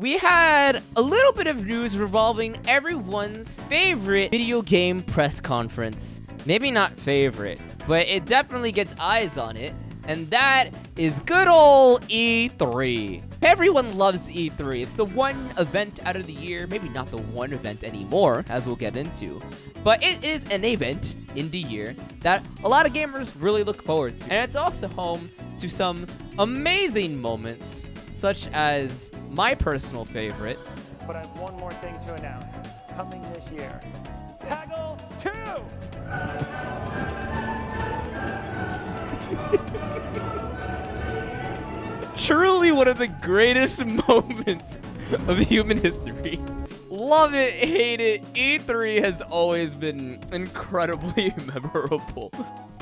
We had a little bit of news revolving everyone's favorite video game press conference. Maybe not favorite, but it definitely gets eyes on it, and that is good old E3. Everyone loves E3. It's the one event out of the year, maybe not the one event anymore, as we'll get into, but it is an event in the year that a lot of gamers really look forward to. And it's also home to some amazing moments, such as my personal favorite. But I have one more thing to announce. Coming this year, Peggle 2! Truly one of the greatest moments of human history. Love it, hate it. E3 has always been incredibly memorable.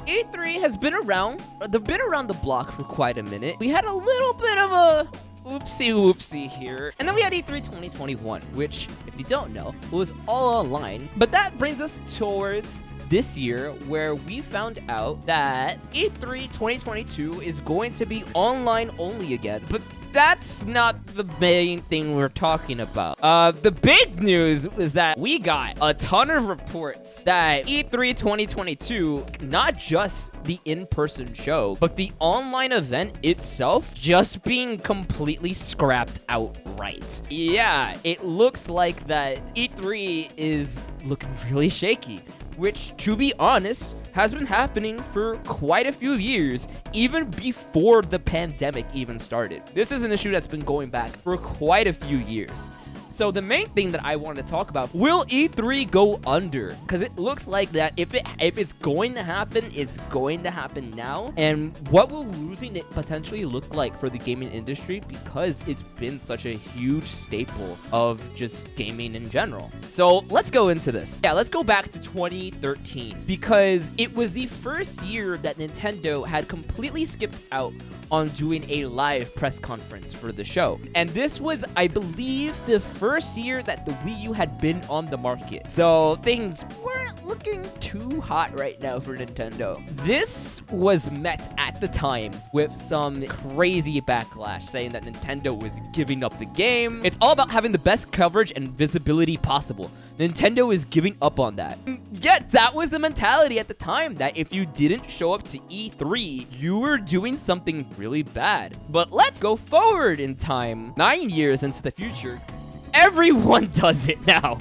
E3 has been around. They've been around the block for quite a minute. We had a little bit of a whoopsie here. And then we had E3 2021, which, if you don't know, was all online. But that brings us towards this year, where we found out that E3 2022 is going to be online only again. But that's not the main thing we're talking about. The big news is that we got a ton of reports that E3 2022, not just the in-person show, but the online event itself just being completely scrapped outright. Yeah, it looks like that E3 is looking really shaky, which, to be honest, has been happening for quite a few years, even before the pandemic even started. This is an issue that's been going back for quite a few years. So the main thing that I want to talk about, will E3 go under? Because it looks like that if it's going to happen, it's going to happen now. And what will losing it potentially look like for the gaming industry, because it's been such a huge staple of just gaming in general. So let's go into this. Yeah, let's go back to 2013, because it was the first year that Nintendo had completely skipped out on doing a live press conference for the show. And this was, I believe, the first year that the Wii U had been on the market. So things weren't looking too hot right now for Nintendo. This was met at the time with some crazy backlash, saying that Nintendo was giving up the game. It's all about having the best coverage and visibility possible. Nintendo is giving up on that. Yet that was the mentality at the time, that if you didn't show up to E3, you were doing something really bad. But let's go forward in time, 9 years into the future. Everyone does it now.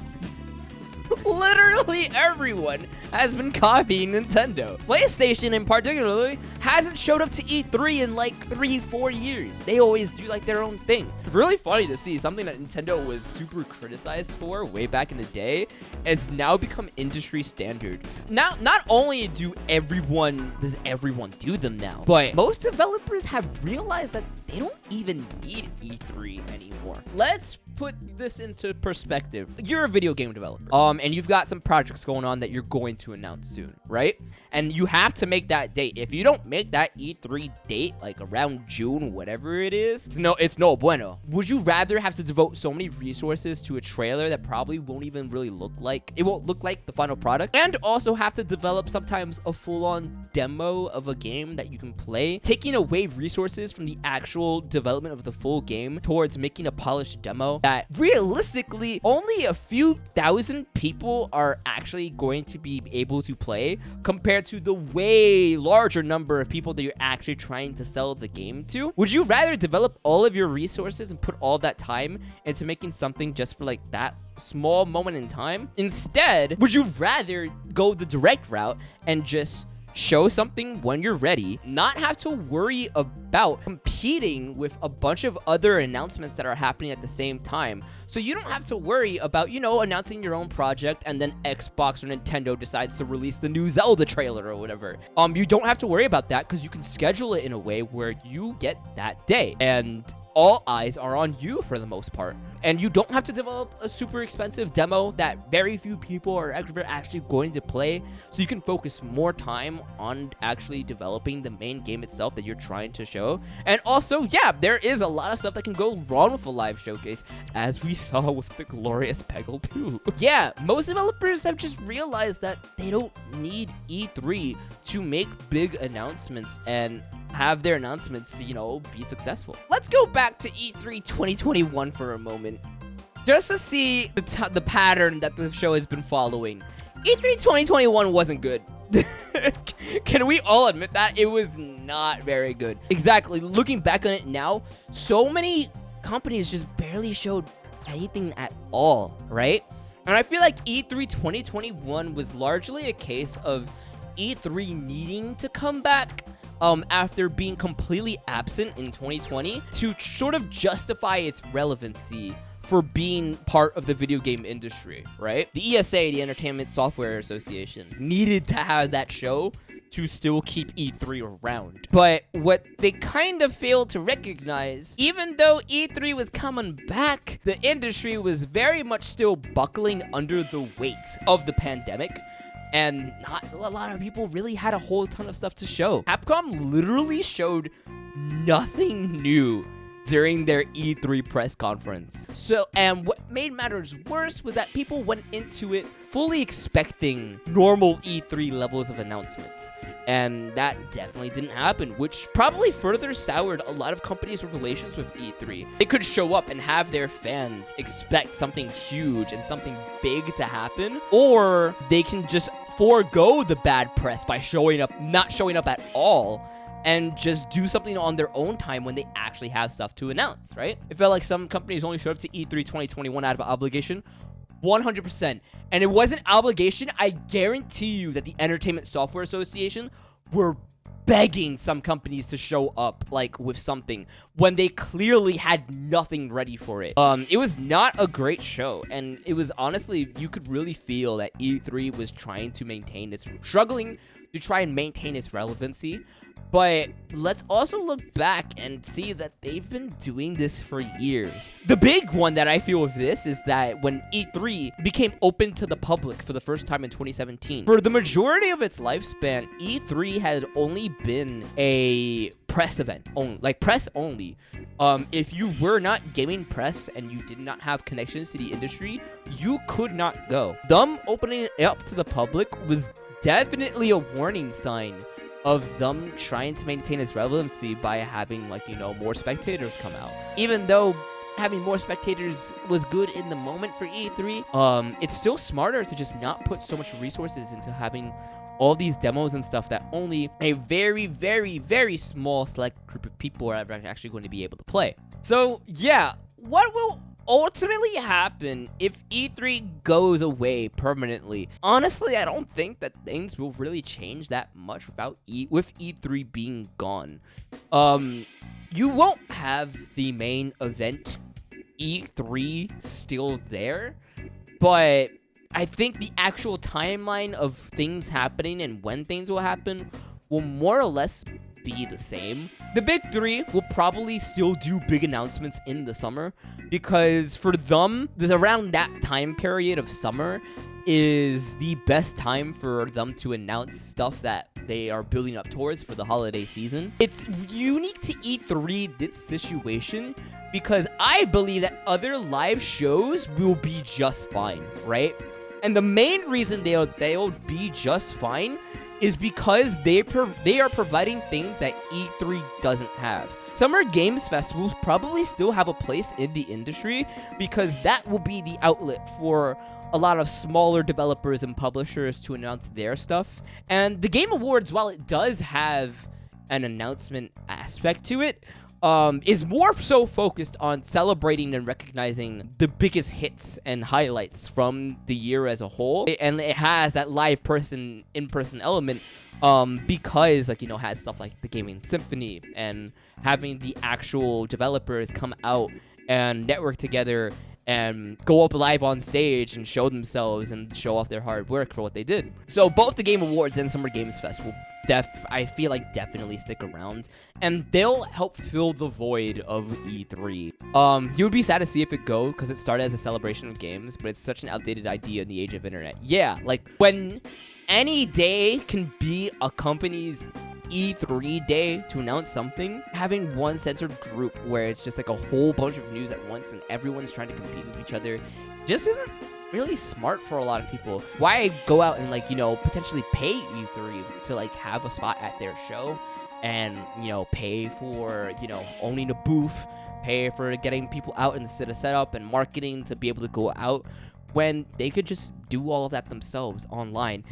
Literally everyone has been copying Nintendo. PlayStation in particular hasn't showed up to E3 in like 3-4 years. They always do like their own thing. It's really funny to see something that Nintendo was super criticized for way back in the day has now become industry standard. Now, not only does everyone do them now, but most developers have realized that they don't even need E3 anymore. Let's put this into perspective. You're a video game developer, and you've got some projects going on that you're going to announce soon, right? And you have to make that date. If you don't make that E3 date, like around June, whatever it is, it's no bueno. Would you rather have to devote so many resources to a trailer that probably won't even really look like the final product, and also have to develop sometimes a full-on demo of a game that you can play, taking away resources from the actual development of the full game towards making a polished demo that realistically only a few thousand people are actually going to be able to play, compared to the way larger number of people that you're actually trying to sell the game to? Would you rather develop all of your resources and put all that time into making something just for like that small moment in time? Instead, would you rather go the direct route and just show something when you're ready, not have to worry about competing with a bunch of other announcements that are happening at the same time? So you don't have to worry about, announcing your own project and then Xbox or Nintendo decides to release the new Zelda trailer or whatever. You don't have to worry about that, because you can schedule it in a way where you get that day, and all eyes are on you for the most part. And you don't have to develop a super expensive demo that very few people are actually going to play, so you can focus more time on actually developing the main game itself that you're trying to show. And also, yeah, there is a lot of stuff that can go wrong with a live showcase, as we saw with the glorious Peggle 2. Yeah, most developers have just realized that they don't need E3 to make big announcements and have their announcements, you know, be successful. Let's go back to E3 2021 for a moment, just to see the pattern that the show has been following. E3 2021 wasn't good. Can we all admit that? It was not very good. Exactly. Looking back on it now, so many companies just barely showed anything at all, right? And I feel like E3 2021 was largely a case of E3 needing to come back after being completely absent in 2020 to sort of justify its relevancy for being part of the video game industry, right? The ESA, the Entertainment Software Association, needed to have that show to still keep E3 around. But what they kind of failed to recognize, even though E3 was coming back, the industry was very much still buckling under the weight of the pandemic. And not a lot of people really had a whole ton of stuff to show. Capcom literally showed nothing new during their E3 press conference. And what made matters worse was that people went into it fully expecting normal E3 levels of announcements. And that definitely didn't happen, which probably further soured a lot of companies' relations with E3. They could show up and have their fans expect something huge and something big to happen, or they can just forego the bad press by not showing up at all, and just do something on their own time when they actually have stuff to announce, right? It felt like some companies only showed up to E3 2021 out of obligation. 100%. And it wasn't obligation. I guarantee you that the Entertainment Software Association were begging some companies to show up, like, with something when they clearly had nothing ready for it. It was not a great show, and it was honestly, you could really feel that E3 was struggling to try and maintain its relevancy. But let's also look back and see that they've been doing this for years. The big one that I feel with this is that when E3 became open to the public for the first time in 2017, for the majority of its lifespan, E3 had only been a press event, press only. If you were not gaming press and you did not have connections to the industry, you could not go. Them opening it up to the public was definitely a warning sign of them trying to maintain its relevancy by having, more spectators come out. Even though having more spectators was good in the moment for E3, it's still smarter to just not put so much resources into having all these demos and stuff that only a very, very, very small select group of people are actually going to be able to play. So, yeah, what will ultimately happen if E3 goes away permanently? Honestly, I don't think that things will really change that much with E3 being gone. You won't have the main event E3 still there, but I think the actual timeline of things happening and when things will happen will more or less be the same. The big three will probably still do big announcements in the summer, because for them, around that time period of summer is the best time for them to announce stuff that they are building up towards for the holiday season. It's unique to E3, this situation, because I believe that other live shows will be just fine, right? And the main reason they'll be just fine is because they are providing things that E3 doesn't have. Summer Games Festivals probably still have a place in the industry, because that will be the outlet for a lot of smaller developers and publishers to announce their stuff. And the Game Awards, while it does have an announcement aspect to it, is more so focused on celebrating and recognizing the biggest hits and highlights from the year as a whole. And it has that live in-person element, because, it has stuff like the Gaming Symphony and having the actual developers come out and network together and go up live on stage and show themselves and show off their hard work for what they did. So both the Game Awards and Summer Games Fest will I feel like definitely stick around, and they'll help fill the void of E3. You would be sad to see if it go, because it started as a celebration of games, but it's such an outdated idea in the age of internet. Yeah, when any day can be a company's E3 day to announce something, having one censored group where it's just a whole bunch of news at once and everyone's trying to compete with each other just isn't really smart for a lot of people. Why go out and potentially pay E3 to have a spot at their show and, you know, pay for, you know, owning a booth, pay for getting people out and the setup and marketing to be able to go out, when they could just do all of that themselves online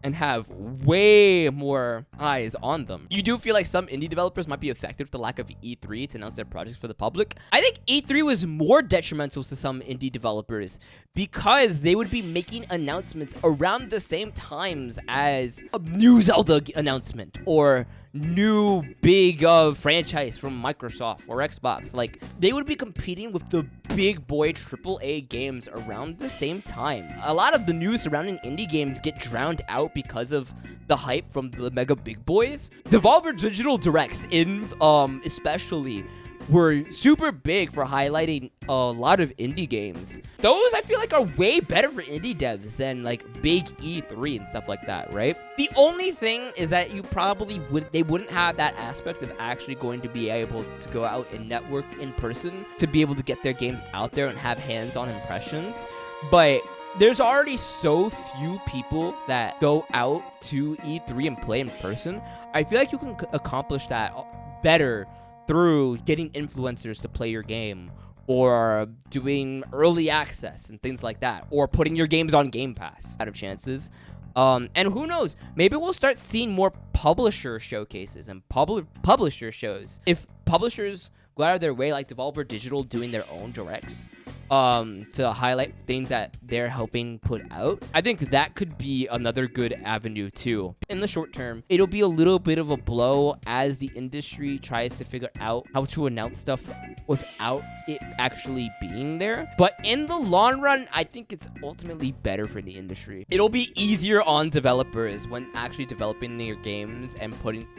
and have way more eyes on them. You do feel like some indie developers might be affected with the lack of E3 to announce their projects for the public. I think E3 was more detrimental to some indie developers because they would be making announcements around the same times as a new Zelda announcement or new big franchise from Microsoft or Xbox. Like, they would be competing with the big boy AAA games around the same time. A lot of the news surrounding indie games get drowned out because of the hype from the mega big boys. Devolver Digital Directs especially were super big for highlighting a lot of indie games. Those I feel like are way better for indie devs than like big E3 and stuff like that, right? The only thing is that you probably wouldn't have that aspect of actually going to be able to go out and network in person to be able to get their games out there and have hands-on impressions. But there's already so few people that go out to E3 and play in person. I feel like you can accomplish that better through getting influencers to play your game, or doing early access and things like that, or putting your games on Game Pass out of chances. And who knows, maybe we'll start seeing more publisher showcases and publisher shows. If publishers go out of their way, like Devolver Digital doing their own directs, to highlight things that they're helping put out, I think that could be another good avenue too. In the short term, it'll be a little bit of a blow as the industry tries to figure out how to announce stuff without it actually being there. But in the long run, I think it's ultimately better for the industry. It'll be easier on developers when actually developing their games and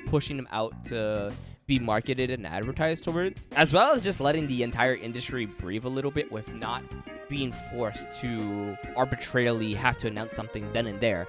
pushing them out to be marketed and advertised towards, as well as just letting the entire industry breathe a little bit with not being forced to arbitrarily have to announce something then and there.